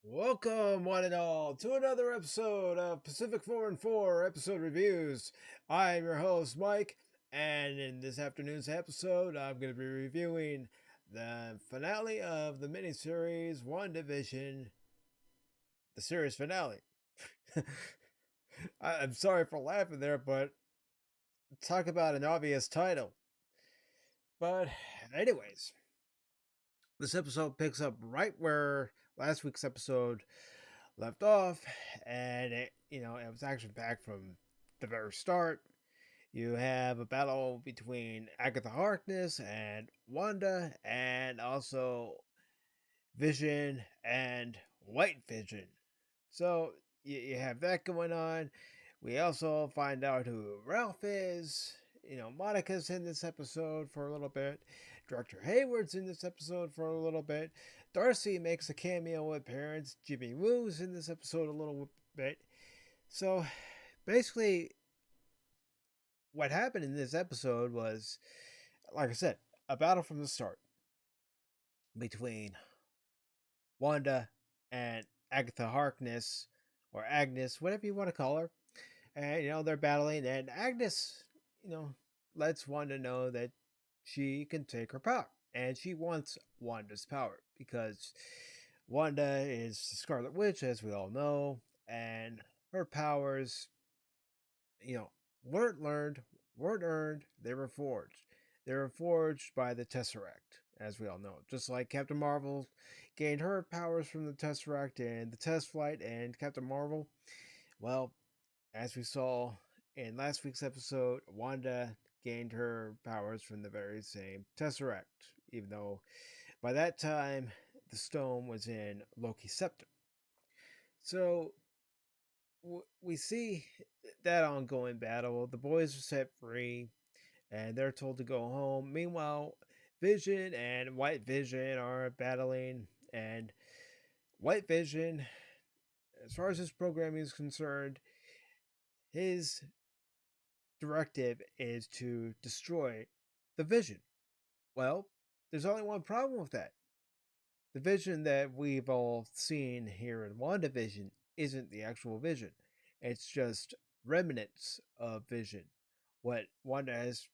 Welcome, one and all, to another episode of Pacific 414 episode reviews. I'm your host, Mike, and in this afternoon's episode, I'm going to be reviewing the finale of the miniseries WandaVision, the series finale. I'm sorry for laughing there, but talk about an obvious title. But, anyways, this episode picks up right where last week's episode left off, and it was action packed from the very start. You have a battle between Agatha Harkness and Wanda, and also Vision and White Vision. So you have that going on. We also find out who Ralph is. Monica's in this episode for a little bit. Director Hayward's in this episode for a little bit. Darcy makes a cameo appearance. Jimmy Woo's in this episode a little bit. So basically, what happened in this episode was, like I said, a battle from the start between Wanda and Agatha Harkness, or Agnes, whatever you want to call her. And, they're battling, and Agnes, lets Wanda know that she can take her power. And she wants Wanda's power because Wanda is the Scarlet Witch, as we all know, and her powers, weren't learned, weren't earned, they were forged. They were forged by the Tesseract, as we all know. Just like Captain Marvel gained her powers from the Tesseract in the test flight, and Captain Marvel, well, as we saw in last week's episode, Wanda gained her powers from the very same Tesseract, even though by that time the stone was in Loki's scepter. So we see that ongoing battle. The boys are set free and they're told to go home. Meanwhile, Vision and White Vision are battling, and White Vision, as far as his programming is concerned, his directive is to destroy the Vision. Well, there's only one problem with that. The Vision that we've all seen here in WandaVision isn't the actual Vision. It's just remnants of Vision. What Wanda has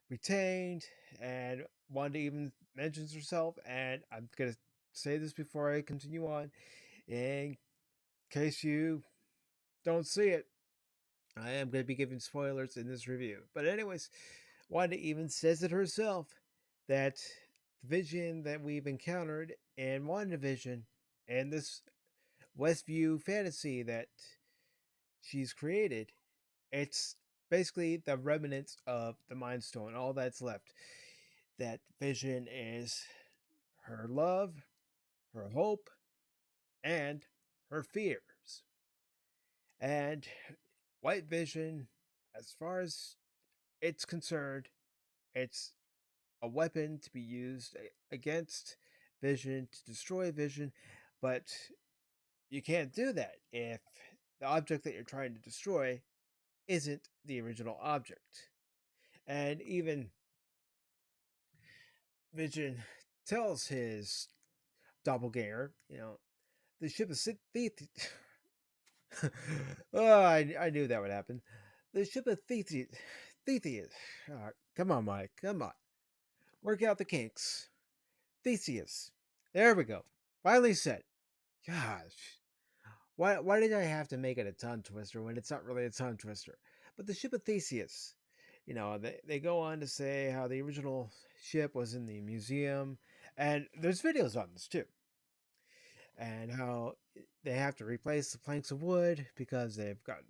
retained, and Wanda even mentions herself, and I'm going to say this before I continue on, in case you don't see it, I am going to be giving spoilers in this review. But anyways, Wanda even says it herself that the Vision that we've encountered in WandaVision and this Westview fantasy that she's created, it's basically the remnants of the Mind Stone, all that's left. That Vision is her love, her hope, and her fears. And White Vision, as far as it's concerned, it's a weapon to be used against Vision, to destroy Vision, but you can't do that if the object that you're trying to destroy isn't the original object. And even Vision tells his doppelganger, the ship is oh, I knew that would happen. The ship of Theseus. Come on, Mike. Come on. Work out the kinks. Theseus. There we go. Finally said. Gosh. Why did I have to make it a tongue twister when it's not really a tongue twister? But the ship of Theseus. They go on to say how the original ship was in the museum. And there's videos on this too. And how they have to replace the planks of wood because they've gotten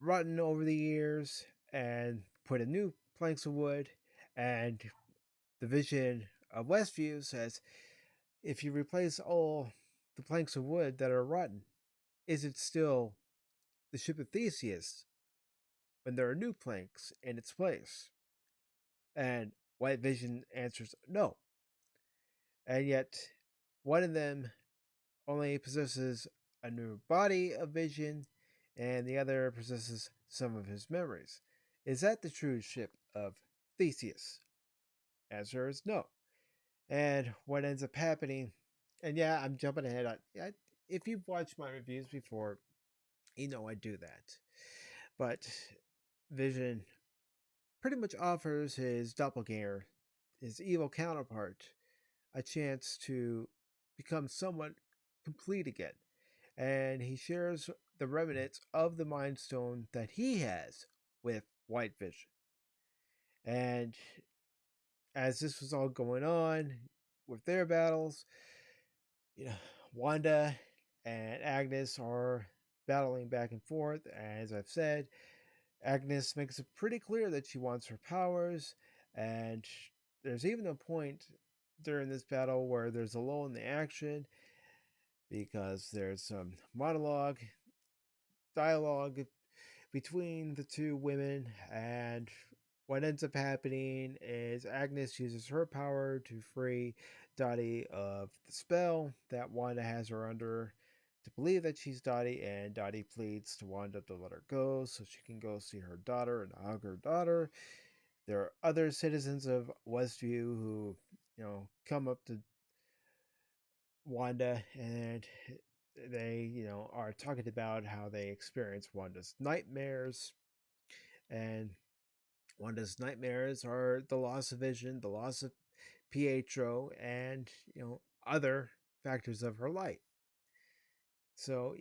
rotten over the years, and put in new planks of wood. And the Vision of Westview says if you replace all the planks of wood that are rotten, is it still the ship of Theseus when there are new planks in its place? And White Vision answers no. And yet, one of them only possesses a new body of Vision, and the other possesses some of his memories. Is that the true ship of Theseus? Answer is no. And what ends up happening, and yeah, I'm jumping ahead. If you've watched my reviews before, you know I do that. But Vision pretty much offers his doppelganger, his evil counterpart, a chance to become somewhat complete again. And he shares the remnants of the Mind Stone that he has with White Vision. And as this was all going on with their battles, you know, Wanda and Agnes are battling back and forth. As I've said, Agnes makes it pretty clear that she wants her powers, and there's even a point during this battle where there's a lull in the action because there's some dialogue between the two women, and what ends up happening is Agnes uses her power to free Dottie of the spell that Wanda has her under to believe that she's Dottie, and Dottie pleads to Wanda to let her go so she can go see her daughter and hug her daughter. There are other citizens of Westview who, come up to Wanda, and they, are talking about how they experience Wanda's nightmares. And Wanda's nightmares are the loss of vision, the loss of Pietro, and, other factors of her life. So,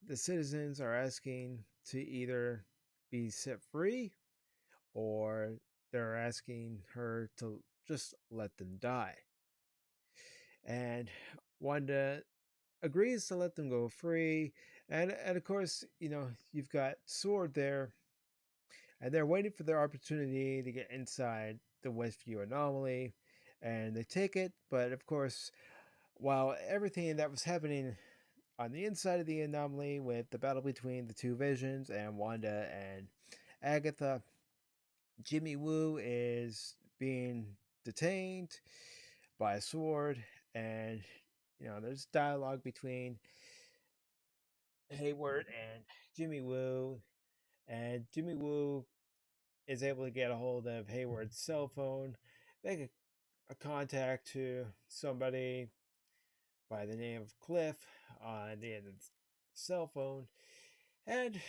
the citizens are asking to either be set free, or they're asking her to just let them die. And Wanda agrees to let them go free. And of course, you've got Sword there, and they're waiting for their opportunity to get inside the Westview anomaly, and they take it. But of course, while everything that was happening on the inside of the anomaly with the battle between the two visions and Wanda and Agatha, Jimmy Woo is being detained by a sword, and there's dialogue between Hayward and Jimmy Woo, and Jimmy Woo is able to get a hold of Hayward's cell phone, make a contact to somebody by the name of Cliff on the end of the cell phone. And,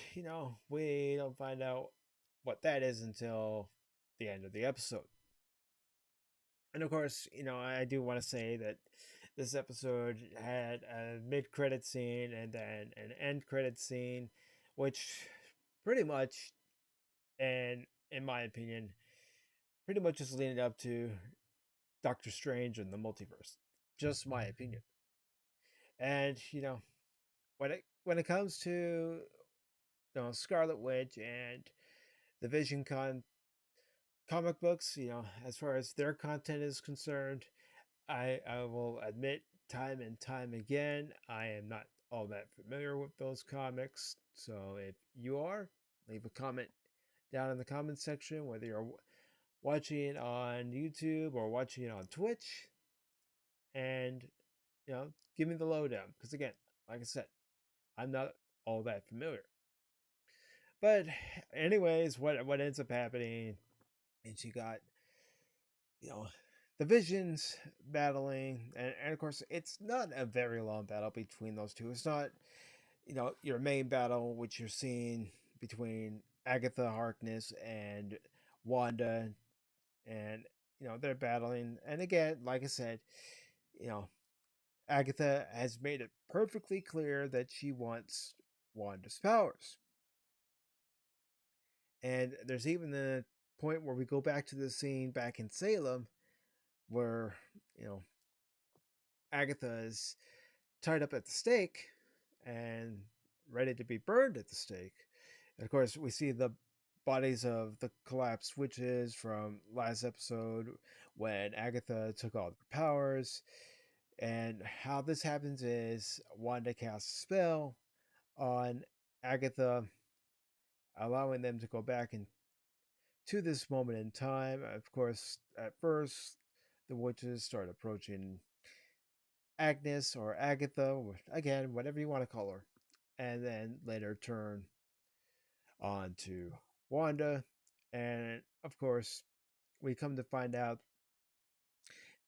we don't find out what that is until the end of the episode. And of course, I do want to say that this episode had a mid-credit scene and then an end-credit scene, which pretty much, and in my opinion, pretty much just leading up to Doctor Strange and the multiverse. Just my opinion. And when it comes to Scarlet Witch and the Vision comic books, as far as their content is concerned, I will admit time and time again, I am not all that familiar with those comics. So if you are, leave a comment down in the comment section, whether you're watching on YouTube or watching on Twitch, and give me the lowdown. Because again, like I said, I'm not all that familiar. But anyways, what ends up happening is you got the Visions battling, and of course it's not a very long battle between those two. It's not your main battle, which you're seeing between Agatha Harkness and Wanda, and they're battling. And again, like I said, Agatha has made it perfectly clear that she wants Wanda's powers. And there's even the point where we go back to the scene back in Salem where, Agatha is tied up at the stake and ready to be burned at the stake. And of course, we see the bodies of the collapsed witches from last episode when Agatha took all their powers. And how this happens is Wanda casts a spell on Agatha, allowing them to go back into this moment in time. Of course, at first, the witches start approaching Agnes or Agatha, again, whatever you want to call her, and then later turn on to Wanda. And of course, we come to find out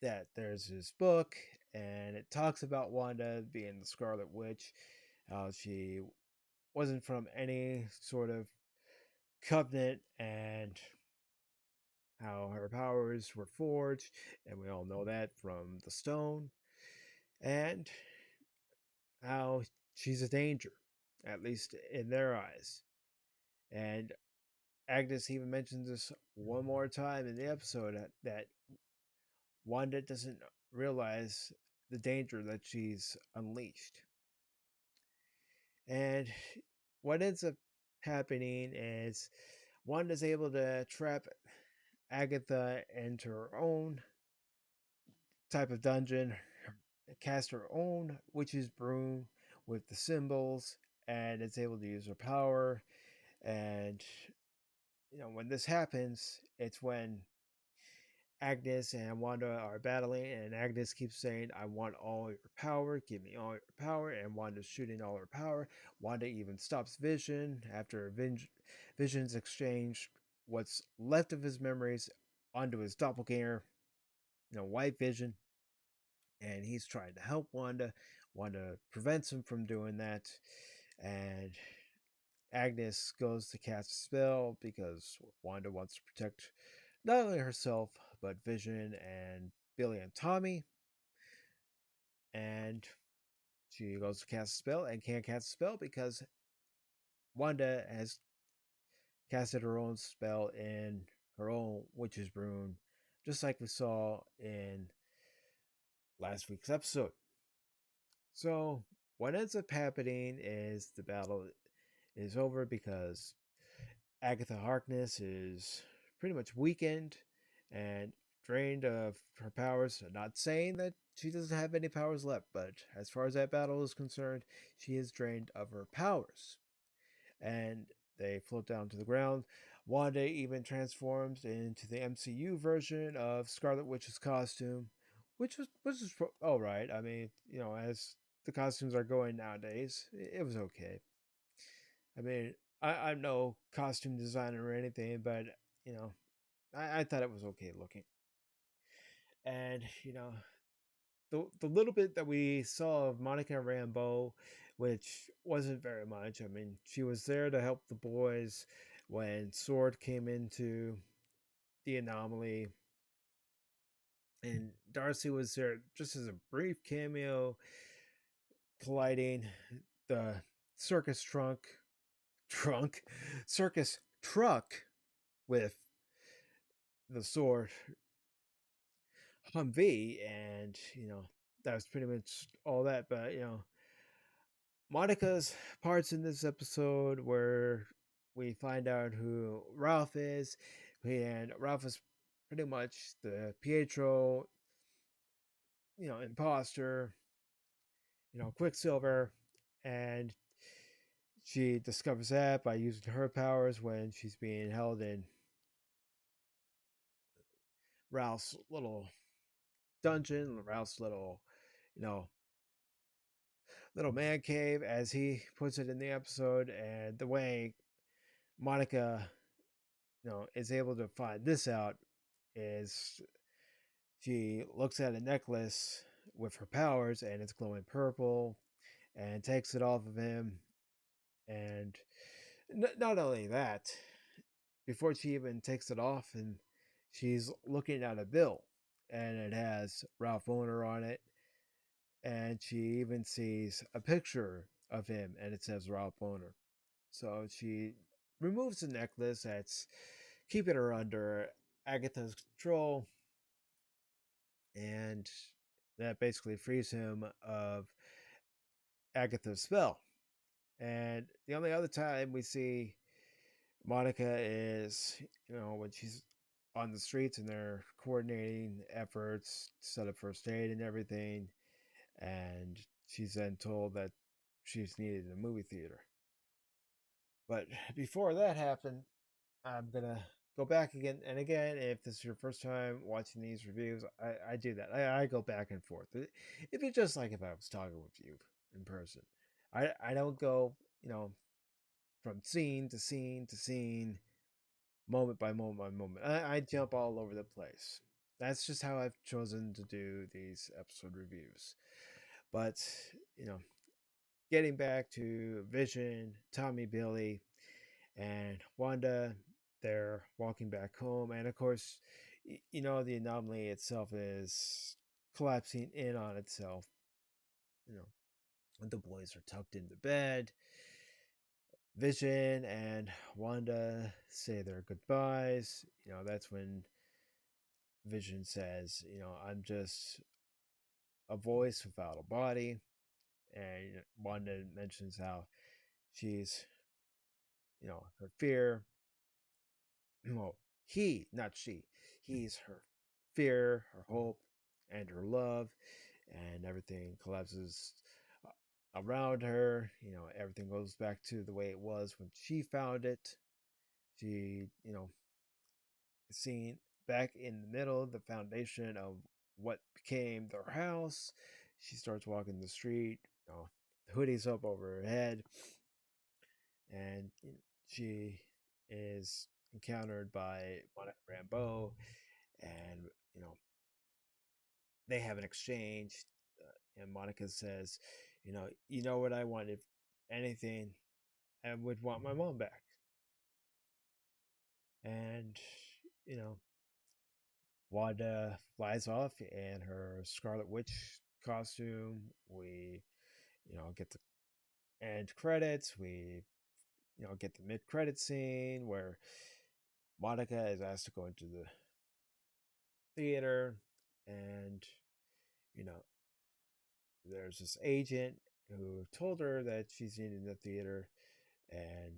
that there's this book, and it talks about Wanda being the Scarlet Witch, how she wasn't from any sort of covenant, and how her powers were forged, and we all know that from the stone, and how she's a danger, at least in their eyes. And Agnes even mentions this one more time in the episode that Wanda doesn't realize the danger that she's unleashed. And what ends up happening is Wanda's able to trap Agatha into her own type of dungeon, cast her own witch's broom with the symbols, and it's able to use her power. And when this happens, it's when Agnes and Wanda are battling, and Agnes keeps saying, "I want all your power, give me all your power," and Wanda's shooting all her power. Wanda even stops Vision after Vision's exchanged what's left of his memories onto his doppelganger, White Vision, and he's trying to help Wanda. Wanda prevents him from doing that, and Agnes goes to cast a spell because Wanda wants to protect not only herself, but Vision and Billy and Tommy. And she goes to cast a spell and can't cast a spell because Wanda has casted her own spell in her own witch's broom, just like we saw in last week's episode. So, what ends up happening is the battle is over because Agatha Harkness is pretty much weakened and drained of her powers. I'm not saying that she doesn't have any powers left, but as far as that battle is concerned, she is drained of her powers. And they float down to the ground. Wanda even transforms into the MCU version of Scarlet Witch's costume, which is all right. I mean, as the costumes are going nowadays, it was okay. I mean, I'm no costume designer or anything, but you know, I thought it was okay looking. And the little bit that we saw of Monica Rambeau, which wasn't very much. I mean, she was there to help the boys when Sword came into the anomaly, and Darcy was there just as a brief cameo, colliding the circus trunk circus truck with the Sword Humvee, and that was pretty much all that. But Monica's parts in this episode where we find out who Ralph is, and Ralph is pretty much the Pietro, imposter, Quicksilver, and she discovers that by using her powers when she's being held in Ralph's little dungeon, Ralph's you know, little man cave, as he puts it in the episode. And the way Monica, is able to find this out is she looks at a necklace with her powers, and it's glowing purple, and takes it off of him. And not only that, before she even takes it off, and she's looking at a bill, and it has Ralph Boner on it, and she even sees a picture of him, and it says Ralph Boner. So she removes the necklace that's keeping her under Agatha's control, and that basically frees him of Agatha's spell. And the only other time we see Monica is, when she's on the streets and they're coordinating efforts to set up first aid and everything. And she's then told that she's needed in a movie theater. But before that happened, I'm gonna go back again and again. If this is your first time watching these reviews, I do that. I go back and forth. If it's just like if I was talking with you in person, I don't go, from scene to scene to scene, moment by moment by moment. I jump all over the place. That's just how I've chosen to do these episode reviews. But, you know, getting back to Vision, Tommy, Billy, and Wanda, they're walking back home. And of course, the anomaly itself is collapsing in on itself. You know, the boys are tucked into bed. Vision and Wanda say their goodbyes. That's when Vision says, I'm just a voice without a body. And Wanda mentions how she's, her fear. Well, not she. He's her fear, her hope, and her love. And everything collapses around her. Everything goes back to the way it was when she found it. She, seen back in the middle, the foundation of what became their house. She starts walking the street, the hoodie's up over her head, and she is encountered by Monica Rambeau, and they have an exchange, and Monica says, you know what I want, if anything, I would want my mom back, and you know Wanda flies off in her Scarlet Witch costume. We, get the end credits. We, get the mid credit scene where Monica is asked to go into the theater, and you know, there's this agent who told her that she's in the theater, and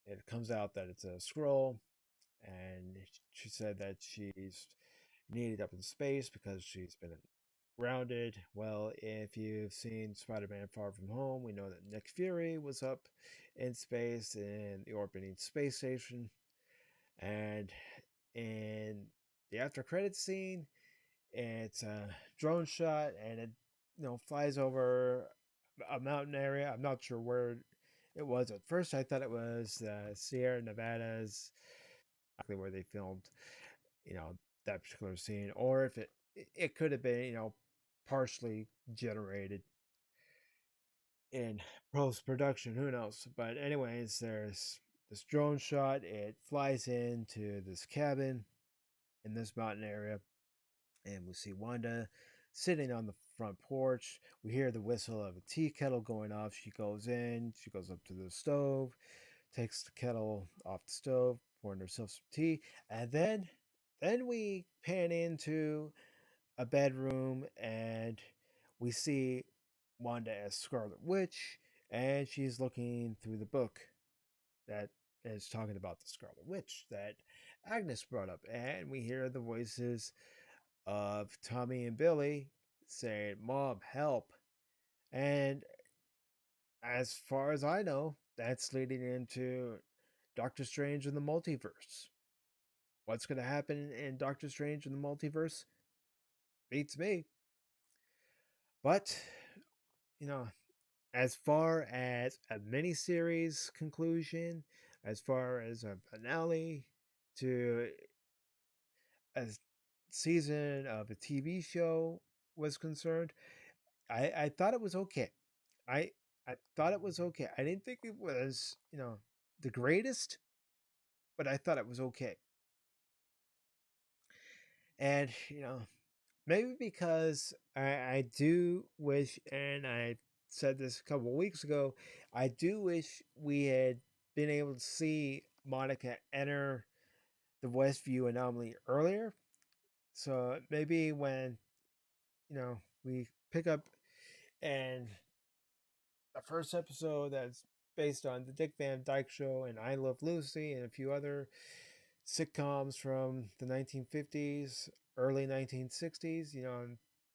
it comes out that it's a scroll, and she said that she's needed up in space because she's been grounded. Well, if you've seen Spider-Man Far From Home, we know that Nick Fury was up in space in the orbiting space station, and in the after credits scene, it's a drone shot, and it flies over a mountain area. I'm not sure where it was at first. I thought it was Sierra Nevadas, exactly where they filmed you know that particular scene, or if it could have been partially generated in post production. Who knows? But anyways, there's this drone shot. It flies into this cabin in this mountain area, and we see Wanda sitting on the front porch. We hear the whistle of a tea kettle going off. She goes in. She goes up to the stove, takes the kettle off the stove, pouring herself some tea, and then we pan into a bedroom, and we see Wanda as Scarlet Witch, and she's looking through the book that is talking about the Scarlet Witch that Agnes brought up, and we hear the voices of Tommy and Billy saying, "Mom, help!" And as far as I know, that's leading into Doctor Strange in the multiverse. What's going to happen in Doctor Strange in the multiverse? Beats me. But, you know, as far as a miniseries conclusion, as far as a finale to a season of a TV show was concerned, I thought it was okay. I I thought it was okay. I didn't think it was, the greatest, but I thought it was okay. And, maybe because I do wish, and I said this a couple of weeks ago, I do wish we had been able to see Monica enter the Westview anomaly earlier. So maybe when, we pick up and the first episode that's based on the Dick Van Dyke Show and I Love Lucy and a few other sitcoms from the 1950s, early 1960s.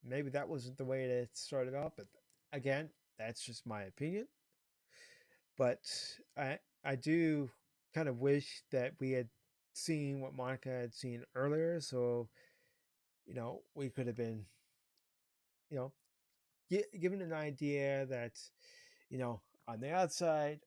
Maybe that wasn't the way it started off, but again, That's just my opinion. But I do kind of wish that we had seen what Monica had seen earlier, so we could have been you know given an idea that on the outside